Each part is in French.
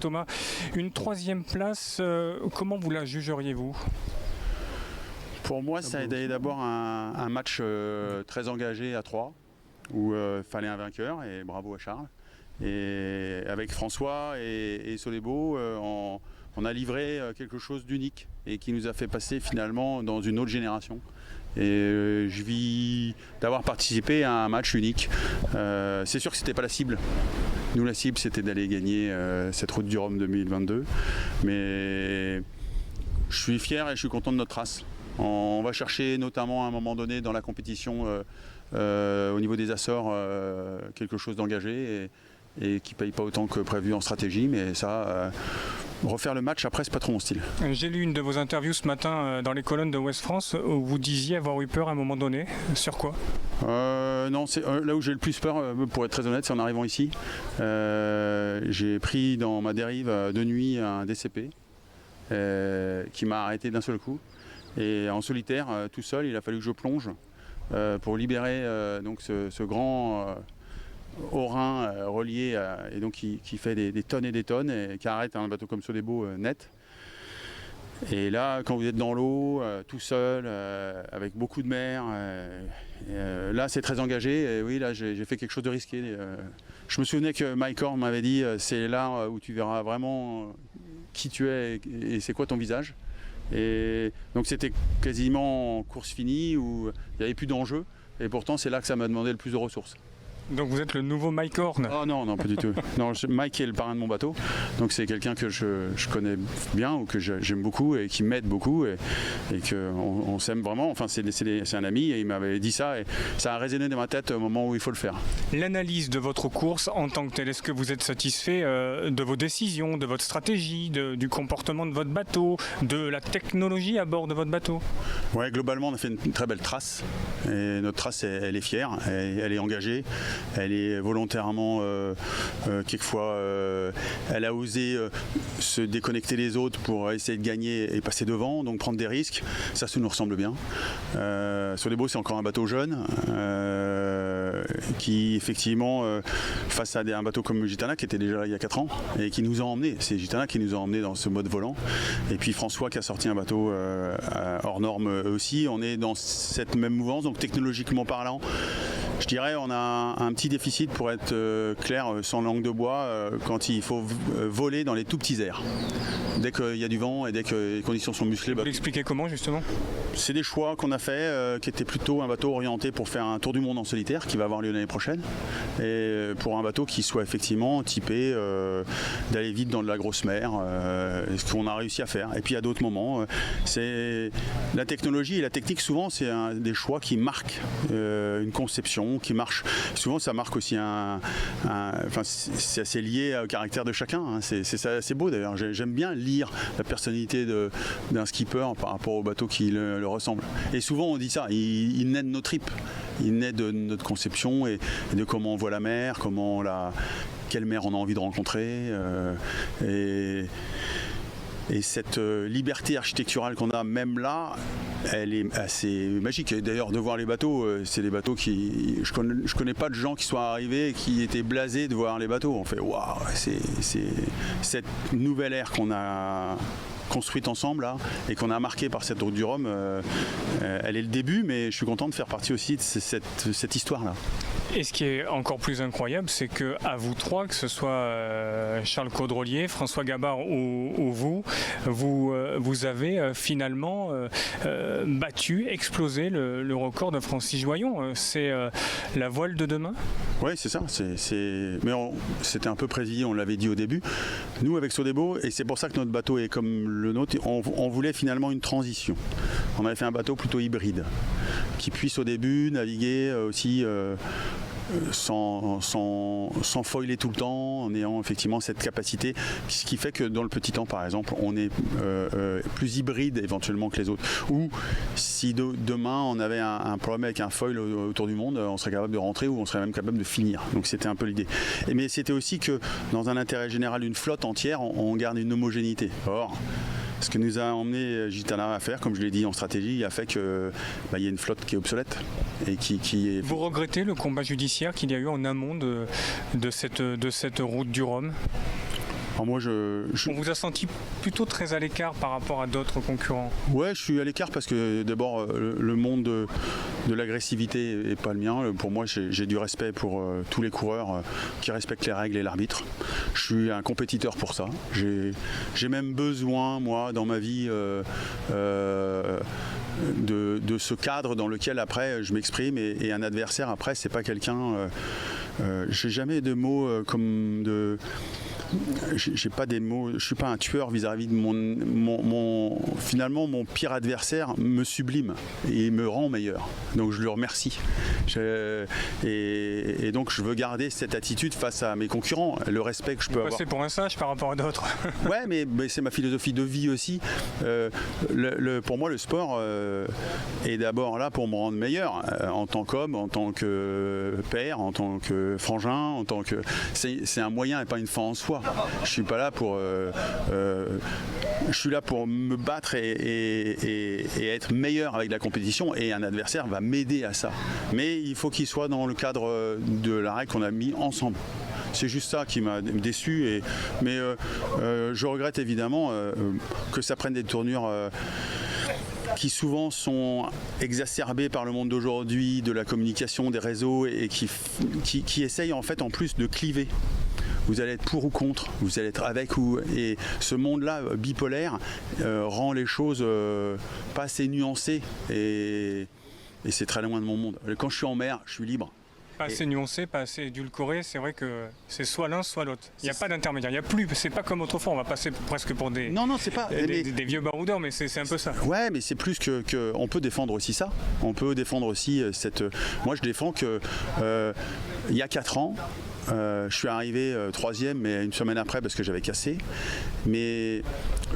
Thomas, une troisième place, comment vous la jugeriez-vous? Pour moi, ça a été d'abord un match très engagé à 3, où il fallait un vainqueur, et bravo à Charles. Et avec François et Solébo, on a livré quelque chose d'unique et qui nous a fait passer finalement dans une autre génération. Et je vis d'avoir participé à un match unique. C'est sûr que c'était pas la cible. Nous, la cible, c'était d'aller gagner cette route du Rhum 2022. Mais je suis fier et je suis content de notre race. On va chercher notamment à un moment donné dans la compétition au niveau des Açores quelque chose d'engagé et qui ne paye pas autant que prévu en stratégie. Mais ça, refaire le match après, c'est pas trop mon style. J'ai lu une de vos interviews ce matin dans les colonnes de Ouest France où vous disiez avoir eu peur à un moment donné. Sur quoi? Non, c'est là où j'ai le plus peur, pour être très honnête, c'est en arrivant ici. J'ai pris dans ma dérive de nuit un DCP qui m'a arrêté d'un seul coup. Et en solitaire, tout seul, il a fallu que je plonge pour libérer donc ce grand Haut-Rhin relié et donc qui fait des tonnes et des tonnes et qui arrête un bateau comme Solébo net. Et là, quand vous êtes dans l'eau, tout seul, avec beaucoup de mer, là c'est très engagé. Et oui, là j'ai fait quelque chose de risqué. Je me souvenais que Mike Horn m'avait dit c'est là où tu verras vraiment qui tu es et c'est quoi ton visage. Et donc c'était quasiment course finie où il n'y avait plus d'enjeu. Et pourtant c'est là que ça m'a demandé le plus de ressources. Donc vous êtes le nouveau Mike Horn? Oh non, pas du tout. Non, Mike est le parrain de mon bateau, donc c'est quelqu'un que je connais bien ou que j'aime beaucoup et qui m'aide beaucoup et qu'on s'aime vraiment. Enfin, c'est un ami et il m'avait dit ça et ça a résonné dans ma tête au moment où il faut le faire. L'analyse de votre course en tant que telle, est-ce que vous êtes satisfait de vos décisions, de votre stratégie, du comportement de votre bateau, de la technologie à bord de votre bateau? Ouais, globalement, on a fait une très belle trace et notre trace, elle est fière, elle est engagée. Elle est volontairement, quelquefois, elle a osé se déconnecter des autres pour essayer de gagner et passer devant, donc prendre des risques. Ça nous ressemble bien. Solébo, c'est encore un bateau jeune qui, effectivement, face à un bateau comme Gitana, qui était déjà là il y a 4 ans et qui nous a emmenés. C'est Gitana qui nous a emmenés dans ce mode volant. Et puis François qui a sorti un bateau hors norme aussi. On est dans cette même mouvance, donc technologiquement parlant, je dirais on a un petit déficit pour être clair, sans langue de bois, quand il faut voler dans les tout petits airs. Dès qu'il y a du vent et dès que les conditions sont musclées. Vous l'expliquez comment justement? C'est des choix qu'on a fait qui étaient plutôt un bateau orienté pour faire un tour du monde en solitaire qui va avoir lieu l'année prochaine. Et pour un bateau qui soit effectivement typé d'aller vite dans de la grosse mer, ce qu'on a réussi à faire. Et puis à d'autres moments, c'est la technologie et la technique, souvent c'est des choix qui marquent une conception, qui marche. Souvent ça marque aussi enfin, c'est assez lié au caractère de chacun. Hein. C'est beau d'ailleurs. J'aime bien lire la personnalité d'un skipper par rapport au bateau qui le ressemble. Et souvent on dit ça, il naît de nos tripes, il naît de notre conception et de comment on voit la mer, quelle mer on a envie de rencontrer. Et cette liberté architecturale qu'on a même là, elle est assez magique. Et d'ailleurs, de voir les bateaux, c'est des bateaux qui... Je connais pas de gens qui soient arrivés et qui étaient blasés de voir les bateaux. On fait waouh, c'est cette nouvelle ère qu'on a construite ensemble là, et qu'on a marquée par cette route du Rhum. Elle est le début, mais je suis content de faire partie aussi de cette histoire-là. Et ce qui est encore plus incroyable, c'est que à vous trois, que ce soit Charles Caudrelier, François Gabard ou vous avez finalement battu, explosé le record de Francis Joyon. C'est la voile de demain? Oui, c'est ça. Mais c'était un peu prédit, on l'avait dit au début. Nous, avec Solébo, et c'est pour ça que notre bateau est comme le nôtre, on voulait finalement une transition. On avait fait un bateau plutôt hybride, qui puisse au début naviguer aussi sans foiler tout le temps, en ayant effectivement cette capacité, ce qui fait que dans le petit temps par exemple on est plus hybride éventuellement que les autres, ou si demain on avait un problème avec un foil autour du monde, on serait capable de rentrer ou on serait même capable de finir. Donc c'était un peu l'idée. Mais c'était aussi que dans un intérêt général, une flotte entière, on garde une homogénéité. Or ce que nous a emmené Gitana à faire, comme je l'ai dit en stratégie, a fait qu'il y a une flotte qui est obsolète et qui est... Vous regrettez le combat judiciaire qu'il y a eu en amont de cette route du Rhum? Alors moi, On vous a senti plutôt très à l'écart par rapport à d'autres concurrents. Ouais, je suis à l'écart parce que d'abord, le monde de l'agressivité n'est pas le mien. Pour moi, j'ai du respect pour tous les coureurs qui respectent les règles et l'arbitre. Je suis un compétiteur pour ça. J'ai même besoin, moi, dans ma vie, de ce cadre dans lequel après je m'exprime et un adversaire après c'est pas quelqu'un j'ai jamais de mots comme de j'ai pas des mots, je suis pas un tueur vis-à-vis de finalement mon pire adversaire me sublime et me rend meilleur, donc je le remercie. Et donc je veux garder cette attitude face à mes concurrents, le respect que je peux avoir. Passer pour un sage par rapport à d'autres. Ouais, mais c'est ma philosophie de vie aussi. Pour moi, le sport est d'abord là pour me rendre meilleur en tant qu'homme, en tant que père, en tant que frangin, en tant que c'est un moyen et pas une fin en soi. Je suis pas là pour je suis là pour me battre et être meilleur avec la compétition, et un adversaire va m'aider à ça. Mais il faut qu'il soit dans le cadre de la règle qu'on a mis ensemble. C'est juste ça qui m'a déçu. Mais je regrette évidemment que ça prenne des tournures qui souvent sont exacerbées par le monde d'aujourd'hui, de la communication, des réseaux, et qui essayent en fait en plus de cliver. Vous allez être pour ou contre, vous allez être avec ou... Et ce monde-là, bipolaire, rend les choses pas assez nuancées. Et c'est très loin de mon monde. Quand je suis en mer, je suis libre. Pas assez nuancé, pas assez édulcoré, c'est vrai que c'est soit l'un, soit l'autre. Il n'y a pas d'intermédiaire, il n'y a plus, c'est pas comme autrefois, on va passer presque pour des, c'est pas, des vieux baroudeurs, mais c'est un peu ça. Ouais, mais c'est plus que on peut défendre aussi ça. On peut défendre aussi cette... Moi, je défends que il y a 4 ans, je suis arrivé 3e, mais une semaine après parce que j'avais cassé. Mais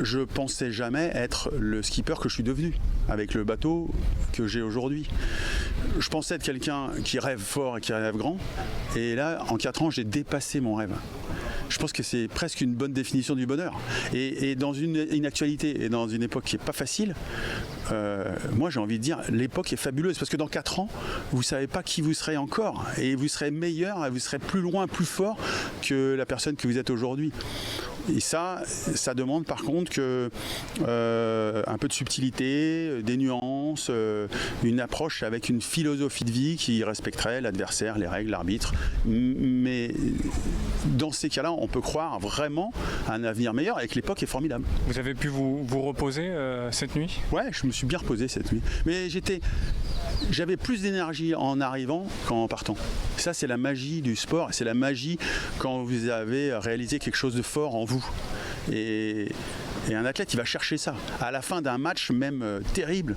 je pensais jamais être le skipper que je suis devenu avec le bateau que j'ai aujourd'hui. Je pensais être quelqu'un qui rêve fort et qui rêve grand. Et là, en 4 ans, j'ai dépassé mon rêve. Je pense que c'est presque une bonne définition du bonheur. Et dans une actualité et dans une époque qui n'est pas facile, moi j'ai envie de dire l'époque est fabuleuse, parce que dans 4 ans, vous ne savez pas qui vous serez encore, et vous serez meilleur, vous serez plus loin, plus fort que la personne que vous êtes aujourd'hui. Et ça demande par contre un peu de subtilité, des nuances, une approche avec une philosophie de vie qui respecterait l'adversaire, les règles, l'arbitre. Mais dans ces cas-là, on peut croire vraiment à un avenir meilleur, et que l'époque est formidable. Vous avez pu vous reposer cette nuit ? Ouais, je me suis bien reposé cette nuit. Mais j'avais plus d'énergie en arrivant qu'en partant. Ça, c'est la magie du sport, c'est la magie quand vous avez réalisé quelque chose de fort en vous. Et un athlète, il va chercher ça. À la fin d'un match, même terrible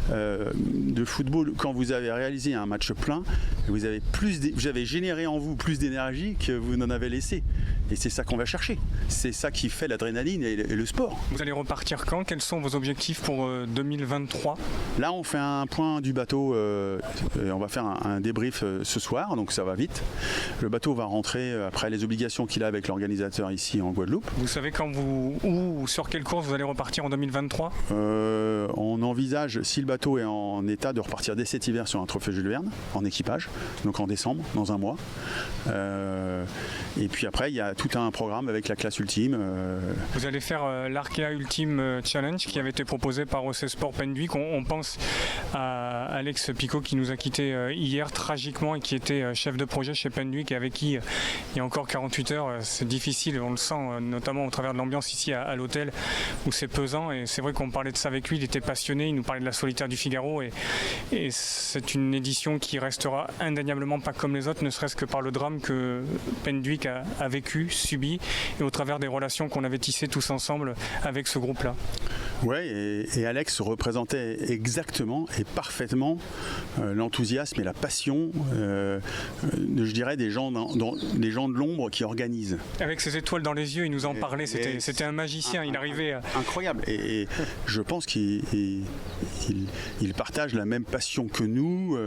de football, quand vous avez réalisé un match plein, vous avez généré en vous plus d'énergie que vous n'en avez laissé. Et c'est ça qu'on va chercher. C'est ça qui fait l'adrénaline et le sport. Vous allez repartir quand ? Quels sont vos objectifs pour 2023 ? Là, on fait un point du bateau. Et on va faire un débrief ce soir, donc ça va vite. Le bateau va rentrer après les obligations qu'il a avec l'organisateur ici en Guadeloupe. Vous savez quand ou sur quelle course vous allez repartir en 2023 ? On envisage, si le bateau est en état, de repartir dès cet hiver sur un trophée Jules Verne, en équipage, donc en décembre, dans un mois. Et puis après, il y a tout un programme avec la classe ultime. Vous allez faire l'Arkea Ultime Challenge qui avait été proposé par OC Sport Penduic. On pense à Alex Picot qui nous a quittés hier tragiquement, et qui était chef de projet chez Penduic, et avec qui il y a encore 48 heures, c'est difficile, on le sent notamment au travers de l'ambiance ici à l'hôtel où c'est pesant. Et c'est vrai qu'on parlait de ça avec lui, il était passionné, il nous parlait de la Solitaire du Figaro, et c'est une édition qui restera indéniablement pas comme les autres, ne serait-ce que par le drame que Penduic a vécu, subi, et au travers des relations qu'on avait tissées tous ensemble avec ce groupe-là. Ouais, et Alex représentait exactement et parfaitement l'enthousiasme et la passion, je dirais, des gens de l'ombre qui organisent. Avec ses étoiles dans les yeux, il nous en parlait, c'était un magicien, il arrivait... Incroyable, et je pense qu'il partage la même passion que nous,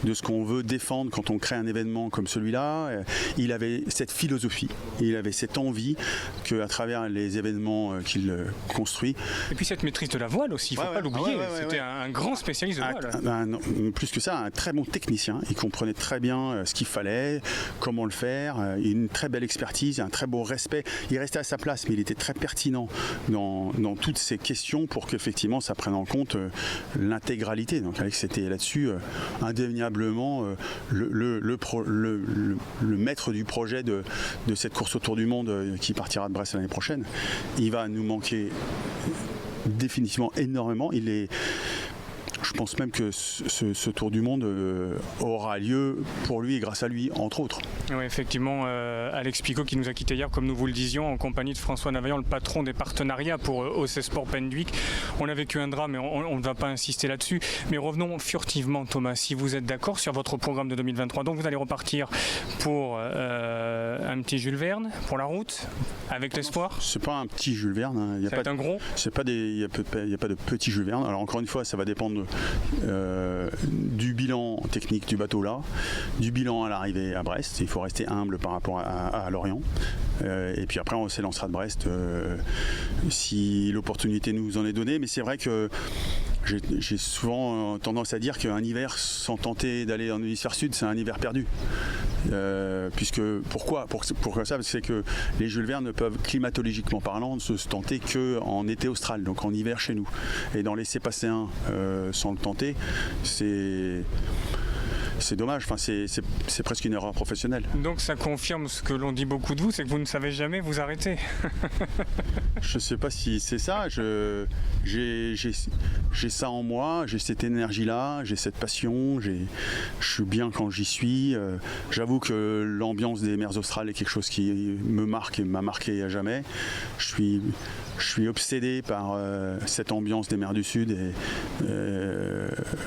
de ce qu'on veut défendre quand on crée un événement comme celui-là. Il avait cette philosophie, il avait cette envie qu'à travers les événements qu'il construit... Et puis cette parfaite maîtrise de la voile aussi, il ne faut pas l'oublier. C'était un grand spécialiste de voile. Non, plus que ça, un très bon technicien. Il comprenait très bien ce qu'il fallait, comment le faire. Une très belle expertise, un très beau respect. Il restait à sa place, mais il était très pertinent dans toutes ces questions pour qu'effectivement ça prenne en compte l'intégralité. Donc Alex était là-dessus indéniablement le maître du projet de cette course autour du monde qui partira de Brest l'année prochaine. Il va nous manquer définitivement énormément. Je pense même que ce tour du monde aura lieu pour lui et grâce à lui, entre autres. Oui, effectivement, Alex Picaud qui nous a quittés hier, comme nous vous le disions, en compagnie de François Navaillant, le patron des partenariats pour OC Sport Pendwick. On a vécu un drame, mais on ne va pas insister là-dessus. Mais revenons furtivement, Thomas, si vous êtes d'accord sur votre programme de 2023. Donc vous allez repartir pour un petit Jules Verne, pour la route, avec l'espoir. C'est pas un petit Jules Verne. Hein. Ça va être un gros. Il n'y a pas de petit Jules Verne. Alors encore une fois, ça va dépendre du bilan technique du bateau là, du bilan à l'arrivée à Brest. Il faut rester humble par rapport à Lorient. Et puis après on s'élancera de Brest si l'opportunité nous en est donnée. Mais c'est vrai que j'ai souvent tendance à dire qu'un hiver sans tenter d'aller en hémisphère sud, c'est un hiver perdu. Pourquoi ça? Parce que les Jules Verne ne peuvent climatologiquement parlant se tenter qu'en été austral, donc en hiver chez nous. Et d'en laisser passer un sans le tenter, c'est dommage, enfin, c'est presque une erreur professionnelle. Donc ça confirme ce que l'on dit beaucoup de vous, c'est que vous ne savez jamais vous arrêter. Je ne sais pas si c'est ça, j'ai ça en moi, j'ai cette énergie-là, j'ai cette passion, je suis bien quand j'y suis. J'avoue que l'ambiance des mers australes est quelque chose qui me marque et m'a marqué à jamais. Je suis obsédé par cette ambiance des mers du Sud, et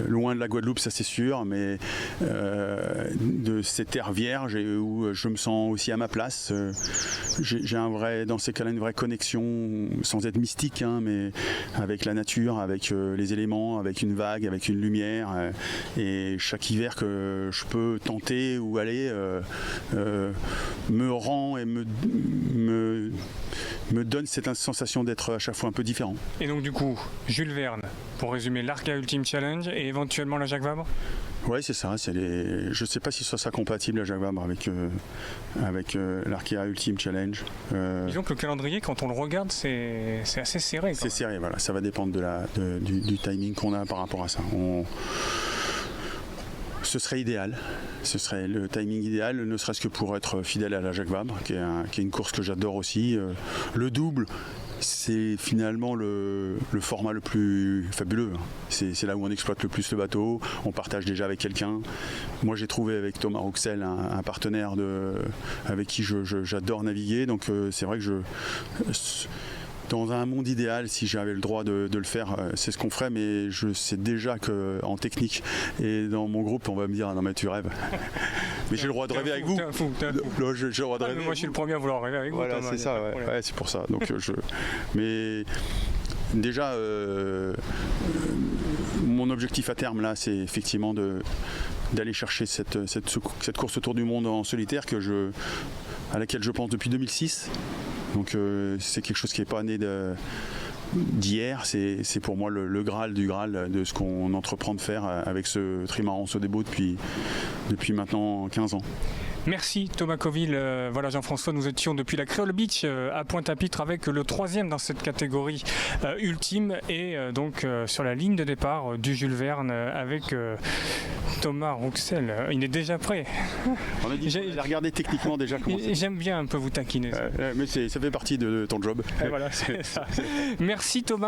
loin de la Guadeloupe, ça c'est sûr, mais de ces terres vierges et où je me sens aussi à ma place. J'ai dans ces cas-là une vraie connexion, sans être mystique, hein, mais avec la nature, avec les éléments, avec une vague, avec une lumière. Et chaque hiver que je peux tenter ou aller me rend et me donne cette sensation d'être à chaque fois un peu différent. Et donc du coup, Jules Verne, pour résumer, l'Arkea Ultimate Challenge et éventuellement la Jacques Vabre. Oui, c'est ça. Je ne sais pas si ce sera compatible la Jacques Vabre avec l'Arkea Ultimate Challenge. Disons que le calendrier, quand on le regarde, c'est assez serré. C'est serré, voilà. Ça va dépendre du timing qu'on a par rapport à ça. Ce serait idéal, ce serait le timing idéal, ne serait-ce que pour être fidèle à la Jacques Vabre, qui est une course que j'adore aussi. Le double, c'est finalement le format le plus fabuleux. C'est là où on exploite le plus le bateau, on partage déjà avec quelqu'un. Moi j'ai trouvé avec Thomas Rouxel un partenaire avec qui j'adore naviguer, donc c'est vrai que dans un monde idéal, si j'avais le droit de le faire, c'est ce qu'on ferait, mais je sais déjà qu'en technique et dans mon groupe, on va me dire « non mais tu rêves ». Mais j'ai le droit de rêver avec vous. T'es un fou. J'ai le droit de rêver. Moi je suis le premier à vouloir rêver avec vous. Voilà, c'est ça, ouais, c'est pour ça. Donc, mais déjà, mon objectif à terme là, c'est effectivement d'aller chercher cette course autour du monde en solitaire à laquelle je pense depuis 2006. Donc c'est quelque chose qui n'est pas né d'hier, c'est pour moi le Graal du Graal de ce qu'on entreprend de faire avec ce trimaran Sodebo depuis maintenant 15 ans. Merci Thomas Coville. Voilà Jean-François, nous étions depuis la Creole Beach à Pointe-à-Pitre avec le 3e dans cette catégorie ultime et donc sur la ligne de départ du Jules Verne avec Thomas Rouxel. Il est déjà prêt. On a dit j'ai regardé techniquement déjà comment c'est. J'aime bien un peu vous taquiner. Mais ça fait partie de ton job. Voilà, c'est ça. Merci Thomas.